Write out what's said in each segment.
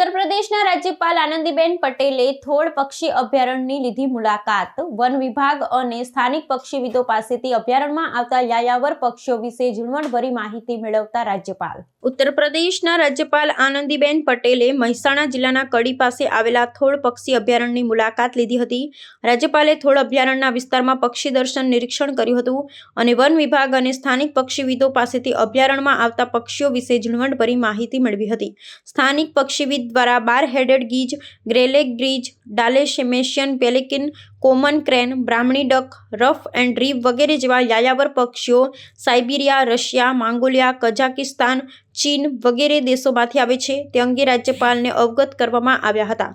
ઉત્તર પ્રદેશના રાજ્યપાલ આનંદીબેન પટેલે થોળ પક્ષી અભયારણ્યની લીધી મુલાકાત। વન વિભાગ અને સ્થાનિક પક્ષીવિદો પાસેથી અભયારણ્યમાં આવતા યાયાવર પક્ષીઓ વિશે ઝીણવટભરી માહિતી મેળવતા રાજ્યપાલ। ઉત્તર પ્રદેશના રાજ્યપાલ આનંદીબેન પટેલે મહેસાણા જિલ્લાના કડી પાસે આવેલા થોળ પક્ષી અભયારણ્યની મુલાકાત લીધી હતી। રાજ્યપાલે થોળ અભયારણ્યના વિસ્તારમાં પક્ષી દર્શન નિરીક્ષણ કર્યું હતું અને વન વિભાગ અને સ્થાનિક પક્ષીવિદો પાસેથી અભયારણ્યમાં આવતા પક્ષીઓ વિશે ઝીણવટભરી માહિતી મેળવી હતી। સ્થાનિક પક્ષીવિદ દ્વારા bar headed geese, greylag geese, Dalmatian pelican, common crane, brahminy duck, ruff and reeve વગેરે જેવા યાયાવર પક્ષીઓ સાઇબિરિયા, રશિયા, મંગોલિયા, કઝાકિસ્તાન, ચીન વગેરે દેશોમાંથી આવે છે તે અંગે રાજ્યપાલને અવગત કરવામાં આવ્યા હતા।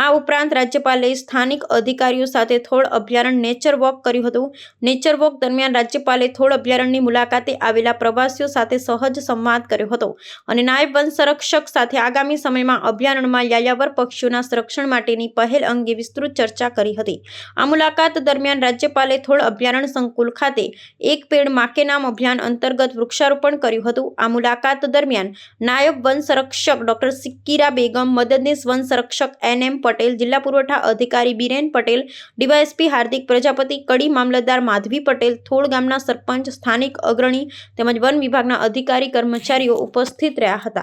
આ ઉપરાંત રાજ્યપાલે સ્થાનિક અધિકારીઓ સાથે થોળ અભયારણ્ય નેચર વોક કર્યું હતું। નેચર વોક દરમિયાન રાજ્યપાલે થોળ અભયારણ્યની મુલાકાતે આવેલા પ્રવાસીઓ સાથે સહજ સંવાદ કર્યો હતો અને નાયબ વન સંરક્ષક સાથે આગામી સમયમાં અભયારણ્યમાં યાયાવર પક્ષીઓના સંરક્ષણ માટેની પહેલ અંગે વિસ્તૃત ચર્ચા કરી હતી। આ મુલાકાત દરમિયાન રાજ્યપાલે થોળ અભયારણ્ય સંકુલ ખાતે એક પેડ માકે નામ અભિયાન અંતર્ગત વૃક્ષારોપણ કર્યું હતું। આ મુલાકાત દરમિયાન નાયબ વન સંરક્ષક ડોક્ટર સિક્કીરા બેગમ, મદદનીશ વન સંરક્ષક NM પટેલ, જિલ્લા પુરવઠા અધિકારી બીરેન પટેલ, ડીવાયએસપી હાર્દિક પ્રજાપતિ, કડી મામલતદાર માધવી પટેલ, થોળ ગામના સરપંચ, સ્થાનિક અગ્રણી તેમજ વન વિભાગના અધિકારી કર્મચારીઓ ઉપસ્થિત રહ્યા હતા।